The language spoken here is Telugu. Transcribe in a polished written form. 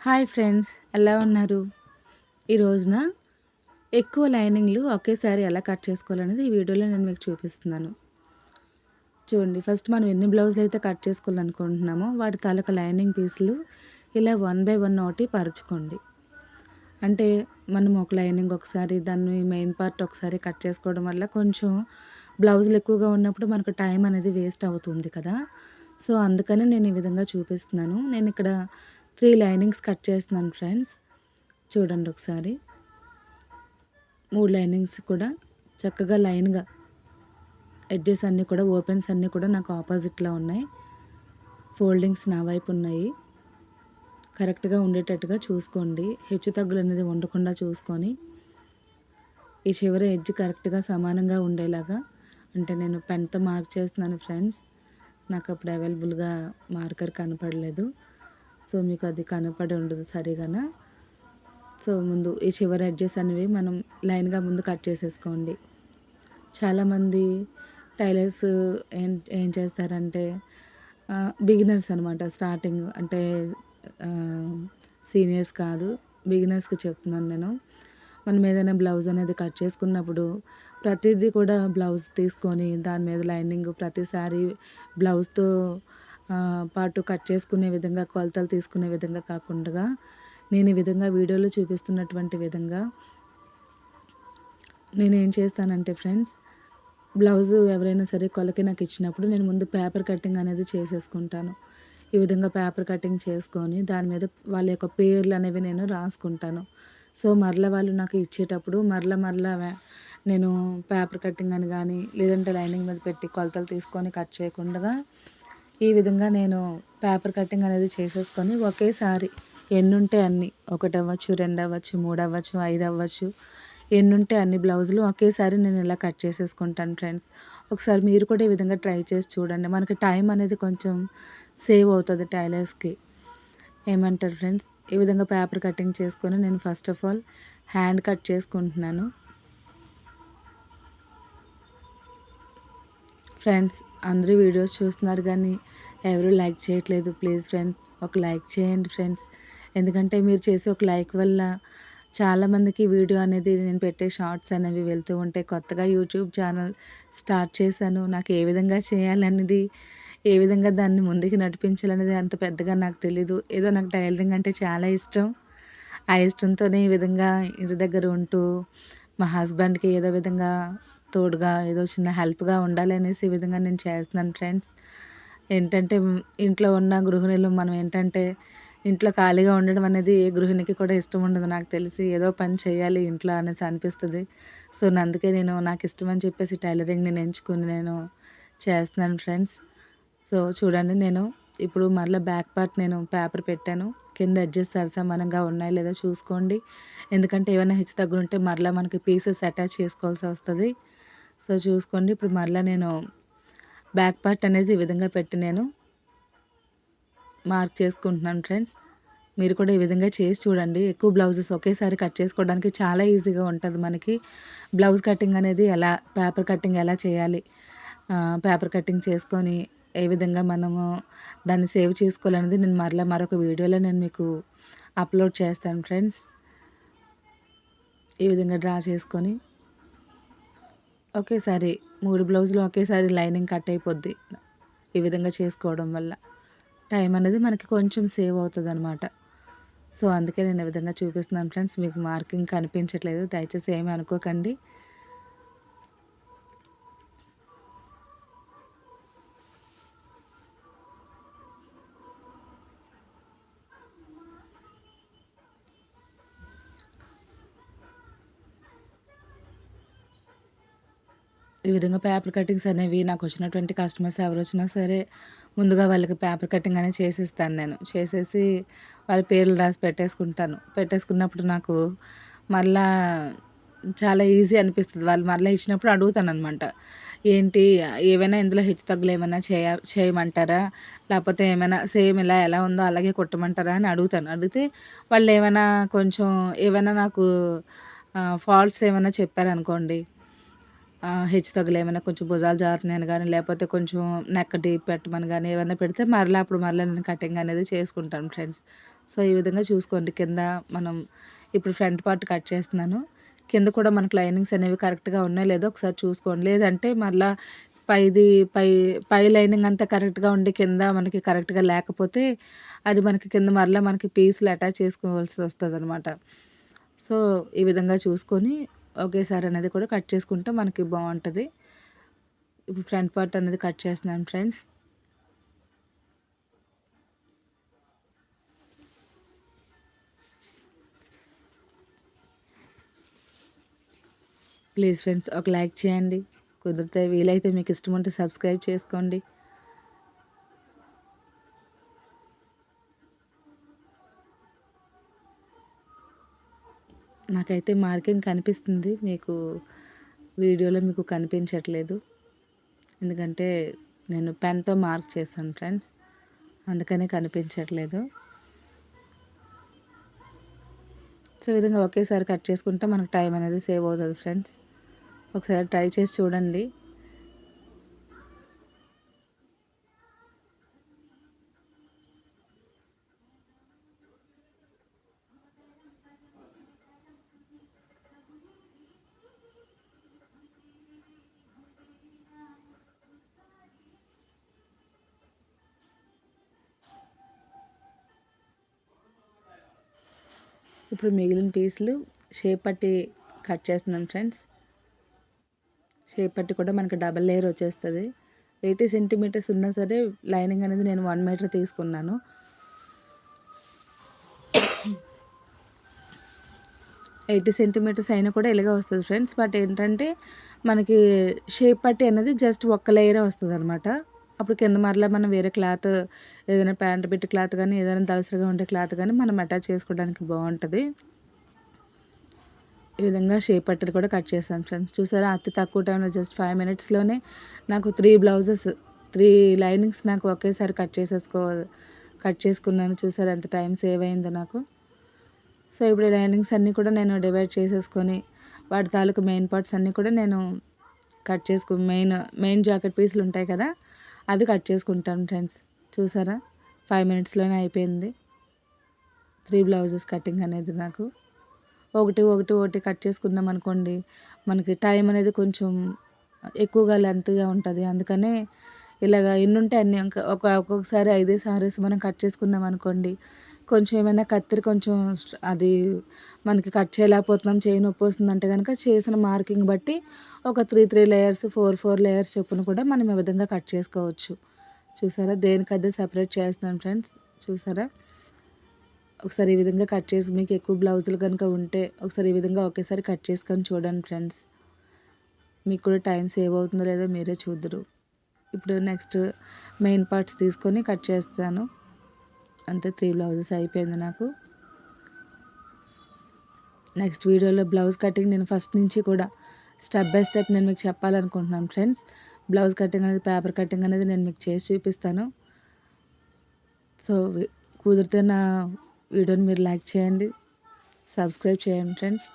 హాయ్ ఫ్రెండ్స్, ఎలా ఉన్నారు? ఈ రోజున ఎక్కువ లైనింగ్‌లు ఒకేసారి ఎలా కట్ చేసుకోవాలనేది ఈ వీడియోలో నేను మీకు చూపిస్తున్నాను. చూడండి, ఫస్ట్ మనం ఎన్ని బ్లౌజులైతే కట్ చేసుకోవాలనుకుంటున్నామో వాటి తాలూకా లైనింగ్ పీసులు ఇలా వన్ బై వన్ ఒకటి పరుచుకోండి. అంటే మనం ఒక లైనింగ్ ఒకసారి, దాన్ని మెయిన్ పార్ట్ ఒకసారి కట్ చేసుకోవడం వల్ల కొంచెం బ్లౌజులు ఎక్కువగా ఉన్నప్పుడు మనకు టైం అనేది వేస్ట్ అవుతుంది కదా! సో, అందుకని నేను ఈ విధంగా చూపిస్తున్నాను. నేనిక్కడ 3 లైనింగ్స్ కట్ చేస్తున్నాను ఫ్రెండ్స్. చూడండి ఒకసారి. 3 లైనింగ్స్ కూడా చక్కగా లైన్‌గా ఎడ్జెస్ అన్నీ కూడా, ఓపెన్స్ అన్నీ కూడా నాకు ఆపోజిట్‌లో ఉన్నాయి. ఫోల్డింగ్స్ నా వైపు ఉన్నాయి. కరెక్ట్‌గా ఉండేటట్టుగా చూసుకోండి. హెచ్చు తగ్గులనేది ఉండకుండా చూసుకొని, ఈ చివర ఎడ్జ్ కరెక్ట్‌గా సమానంగా ఉండేలాగా, అంటే నేను పెన్‌తో మార్క్ చేస్తున్నాను ఫ్రెండ్స్. నాకప్పుడు అవైలబుల్‌గా మార్కర్ కనపడలేదు. సో, మీకు అది కనపడి ఉండదు సరిగాన. సో, ముందు ఈ చివర ఎడ్జెస్ అనేవి మనం లైన్‌గా ముందు కట్ చేసేసుకోండి. చాలామంది టైలర్స్ ఏం ఏం చేస్తారంటే బిగినర్స్ అనమాట. స్టార్టింగ్ అంటే సీనియర్స్ కాదు, బిగినర్స్‌కి చెప్తున్నాను నేను. మనం ఏదైనా బ్లౌజ్ అనేది కట్ చేసుకున్నప్పుడు ప్రతీదీ కూడా బ్లౌజ్ తీసుకొని దాని మీద లైనింగ్ ప్రతిసారి బ్లౌజ్‌తో పాటు కట్ చేసుకునే విధంగా, కొలతలు తీసుకునే విధంగా కాకుండగా, నేను ఈ విధంగా వీడియోలో చూపిస్తున్నటువంటి విధంగా నేనేం చేస్తానంటే ఫ్రెండ్స్, బ్లౌజు ఎవరైనా సరే కొలకి నాకు ఇచ్చినప్పుడు నేను ముందు పేపర్ కటింగ్ అనేది చేసేసుకుంటాను. ఈ విధంగా పేపర్ కటింగ్ చేసుకొని దాని మీద వాళ్ళ యొక్క పేర్లు అనేవి నేను రాసుకుంటాను. సో, మరలా వాళ్ళు నాకు ఇచ్చేటప్పుడు మరలా నేను పేపర్ కటింగ్ అని గానీ, లేదంటే లైనింగ్ మీద పెట్టి కొలతలు తీసుకొని కట్ చేయకుండగా, ఈ విధంగా నేను పేపర్ కటింగ్ అనేది చేసేసుకొని ఒకేసారి ఎన్నుంటే అన్ని, 1 అవ్వచ్చు, 2 అవ్వచ్చు, 3 అవ్వచ్చు, 5 అవ్వచ్చు, ఎన్నుంటే అన్ని బ్లౌజులు ఒకేసారి నేను ఇలా కట్ చేసేసుకుంటాను ఫ్రెండ్స్. ఒకసారి మీరు కూడా ఈ విధంగా ట్రై చేసి చూడండి. మనకి టైం అనేది కొంచెం సేవ్ అవుతది టైలర్స్‌కి. ఏమంటారు ఫ్రెండ్స్? ఈ విధంగా పేపర్ కటింగ్ చేసుకొని నేను first of all hand cut చేసుకుంటున్నాను. ఫ్రెండ్స్, అందరూ వీడియోస్ చూస్తున్నారు గానీ ఎవరు లైక్ చేయట్లేదు. ప్లీజ్ ఫ్రెండ్స్, ఒక లైక్ చేయండి ఫ్రెండ్స్. ఎందుకంటే మీరు చేసే ఒక లైక్ వల్ల చాలామందికి వీడియో అనేది, నేను పెట్టే షార్ట్స్ అనేవి వెళ్తూ ఉంటాయి. కొత్తగా యూట్యూబ్ ఛానల్ స్టార్ట్ చేశాను. నాకు ఏ విధంగా చేయాలనేది, ఏ విధంగా దాన్ని ముందుకు నడిపించాలనేది అంత పెద్దగా నాకు తెలీదు. ఏదో నాకు టైలరింగ్ అంటే చాలా ఇష్టం. ఆ ఇష్టంతోనే ఈ విధంగా ఇంటి దగ్గర ఉంటూ మా హస్బెండ్‌కి ఏదో విధంగా తోడుగా, ఏదో చిన్న హెల్ప్‌గా ఉండాలనేసి ఈ విధంగా నేను చేస్తున్నాను ఫ్రెండ్స్. ఏంటంటే ఇంట్లో ఉన్న గృహిణులు మనం ఏంటంటే, ఇంట్లో ఖాళీగా ఉండడం అనేది ఏ గృహిణికి కూడా ఇష్టం ఉండదు నాకు తెలిసి. ఏదో పని చేయాలి ఇంట్లో అనేసి అనిపిస్తది. సో, అందుకే నేను నాకిష్టమని చెప్పేసి టైలరింగ్‌ని ఎంచుకొని నేను చేస్తున్నాను ఫ్రెండ్స్. సో, చూడండి, నేను ఇప్పుడు మరలా బ్యాక్ పార్ట్ నేను పేపర్ పెట్టాను. కింద ఎడ్జెస్ సరిసమానంగా ఉన్నాయో లేదో చూసుకోండి. ఎందుకంటే ఏవైనా హెచ్చు తగ్గులుంటే మరలా మనకి పీసెస్ అటాచ్ చేసుకోవాల్సొస్తది. సో, చూసుకోండి. ఇప్పుడు మరలా నేను బ్యాక్ పార్ట్ అనేది ఈ విధంగా పెట్టి నేను మార్క్ చేసుకుంటున్నాను ఫ్రెండ్స్. మీరు కూడా ఈ విధంగా చేసి చూడండి. ఎక్కువ బ్లౌజెస్ ఒకేసారి కట్ చేసుకోవడానికి చాలా ఈజీగా ఉంటది మనకి. బ్లౌజ్ కటింగ్ అనేది ఎలా, పేపర్ కటింగ్ ఎలా చేయాలి, పేపర్ కటింగ్ చేసుకొని ఏ విధంగా మనము దాన్ని సేవ్ చేసుకోవాలనేది నేను మరలా మరొక వీడియోలో నేను మీకు అప్లోడ్ చేస్తాను ఫ్రెండ్స్. ఈ విధంగా డ్రా చేసుకొని ఒకేసారి 3 బ్లౌజులు ఒకేసారి లైనింగ్ కట్ అయిపోద్ది. ఈ విధంగా చేసుకోవడం వల్ల టైం అనేది మనకి కొంచెం సేవ్ అవుతదనమాట. సో, అందుకే నేను ఈ విధంగా చూపిస్తున్నాను ఫ్రెండ్స్. మీకు మార్కింగ్ కనిపించట్లేదు, దయచేసి ఏమి అనుకోకండి. ఈ విధంగా పేపర్ కటింగ్స్ అనేవి నాకొచ్చినటువంటి కస్టమర్స్ ఎవరొచ్చినా సరే, ముందుగా వాళ్ళకి పేపర్ కటింగ్ అనేది చేసిస్తాను నేను. చేసేసి వాళ్ళ పేర్లు రాసి పెట్టేసుకుంటాను. పెట్టేసుకున్నప్పుడు నాకు మరలా చాలా ఈజీ అనిపిస్తది. వాళ్ళు మరలా ఇచ్చినప్పుడు అడుగుతాననమాట. ఏంటి, ఏవైనా ఇందులో హెచ్చు తగ్గులు ఏమన్నా చేయమంటారా? లేపోతే ఏమైనా సేమ్ ఇలా ఎలా ఉందో అలాగే కుట్టమంటారా అని అడుగుతాను. అడిగితే వాళ్ళేమైనా కొంచెం ఏవైనా నాకు ఫాల్ట్స్ ఏమైనా చెప్పారనుకోండి, హెచ్చు తగ్గులేమైనా కొంచెం భుజాలు జారుతున్నాయని గానీ, లేపోతే కొంచెం నెక్ డీప్ పెట్టమని గానీ, ఏవన్నా పెడితే మరలా అప్పుడు మరలా నేను కటింగ్ అనేది చేసుకుంటాను ఫ్రెండ్స్. సో, ఈ విధంగా చూసుకోండి. కింద మనం ఇప్పుడు ఫ్రంట్ పార్ట్ కట్ చేస్తున్నాను. కింద కూడా మనకు లైనింగ్స్ అనేవి కరెక్ట్‌గా ఉన్నాయో లేదో ఒకసారి చూసుకోండి. లేదంటే మళ్ళా పైది పై పై లైనింగ్ అంతా కరెక్ట్‌గా ఉండి కింద మనకి కరెక్ట్‌గా లేకపోతే అది మనకి కింద మరలా మనకి పీస్‌లు అటాచ్ చేసుకోవాల్సి వస్తదనమాట. సో, ఈ విధంగా చూసుకొని ఒకేసారి అనేది కూడా కట్ చేసుకుంటే మనకి బావుంటది. ఇప్పుడు ఫ్రంట్ పార్ట్ అనేది కట్ చేస్తున్నాను ఫ్రెండ్స్. ప్లీజ్ ఫ్రెండ్స్ ఒక లైక్ చేయండి. కుదిరితే వీలైతే మీకు ఇష్టం ఉంటే సబ్స్క్రైబ్ చేసుకోండి. నాకైతే మార్కింగ్ కనిపిస్తుంది. వీడియోలో మీకు కనిపించట్లేదు. ఎందుకంటే నేను పెన్‌తో మార్క్ చేశాను ఫ్రెండ్స్. అందుకనే కనిపించట్లేదు. సో, ఈ విధంగా ఒకేసారి కట్ చేసుకుంటే మనకు టైం అనేది సేవ్ అవుతది ఫ్రెండ్స్. ఒకసారి ట్రై చేసి చూడండి. ఇప్పుడు మిగిలిన పీసులు షేప్ పట్టి కట్ చేస్తున్నాను ఫ్రెండ్స్. షేప్ పట్టి కూడా మనకి డబుల్ లేయర్ వచ్చేస్తది. 80 సెంటీమీటర్స్ ఉన్నా సరే లైనింగ్ అనేది నేను 1 మీటర్ తీసుకున్నాను. 80 సెంటీమీటర్స్ అయినా కూడా ఇలాగే వస్తది ఫ్రెండ్స్. బట్ ఏంటంటే మనకి షేప్ పట్టి అనేది జస్ట్ ఒక్క లేయరే వస్తదనమాట. అప్పుడు కింద మరలా మనం వేరే క్లాత్ ఏదైనా ప్యాంట్ బిట్ క్లాత్ గానీ, ఏదైనా దళసరిగా ఉండే క్లాత్ గానీ మనం అటాచ్ చేసుకోవడానికి బావుంటది. ఈ విధంగా షేప్ పట్టీలు కూడా కట్ చేశాను ఫ్రెండ్స్. చూసారా అతి తక్కువ టైంలో జస్ట్ 5 మినిట్స్‌లోనే నాకు 3 బ్లౌజెస్ 3 లైనింగ్స్ నాకు ఒకేసారి కట్ చేసుకున్నాను. చూసారా ఎంత టైం సేవ్ అయిందో నాకు. సో, ఇప్పుడు ఈ లైనింగ్స్ అన్నీ కూడా నేను డివైడ్ చేసేసుకొని వాటి తాలూకు మెయిన్ పార్ట్స్ అన్నీ కూడా నేను కట్ చేసుకు మెయిన్ జాకెట్ పీసులు ఉంటాయి కదా! అవి కట్ చేసుకుంటాను ఫ్రెండ్స్. చూసారా 5 మినిట్స్‌లోనే అయిపోయింది. 3 బ్లౌజెస్ కటింగ్ అనేది నాకు. ఒకటి కట్ చేసుకున్నామనుకోండి, మనకి టైం అనేది కొంచెం ఎక్కువగా లెంగ్త్‌గా ఉంటది. అందుకనే ఇలాగ ఎన్నుంటే అన్ని ఒక్కొక్కసారి 5 సారీస్ మనం కట్ చేసుకున్నామనుకోండి, కొంచెం ఏమైనా కత్తిరి కొంచెం అది మనకి కట్ చేయలేకపోతున్నాం, చేయి నొప్పొస్తుందంటే గనక చేసిన మార్కింగ్ బట్టి ఒక 3 లేయర్స్, 4 లేయర్స్ చొప్పున కూడా మనం ఈ విధంగా కట్ చేసుకోవచ్చు. చూసారా? దేనికదే సెపరేట్ చేస్తున్నాను ఫ్రెండ్స్. చూసారా? ఒకసారి ఈ విధంగా కట్ చేసి మీకు ఎక్కువ బ్లౌజులు కనుక ఉంటే ఒకసారి ఈ విధంగా ఒకేసారి కట్ చేసుకొని చూడండి ఫ్రెండ్స్. మీకు కూడా టైం సేవ్ అవుతుందో లేదో మీరే చూద్దురు. ఇప్పుడు నెక్స్ట్ మెయిన్ పార్ట్స్ తీసుకొని కట్ చేస్తాను. అంతే 3 బ్లౌజెస్ అయిపోయింది నాకు. నెక్స్ట్ వీడియోలో బ్లౌజ్ కటింగ్ నేను ఫస్ట్ నుంచి కూడా స్టెప్ బై స్టెప్ నేను మీకు చెప్పాలనుకుంటున్నాను ఫ్రెండ్స్. బ్లౌజ్ కటింగ్ అనేది పేపర్ కటింగ్ అనేది నేను మీకు చేసి చూపిస్తాను. సో, కుదిరితే నా వీడియోని మీరు లైక్ చేయండి. సబ్స్క్రైబ్ చేయండి ఫ్రెండ్స్.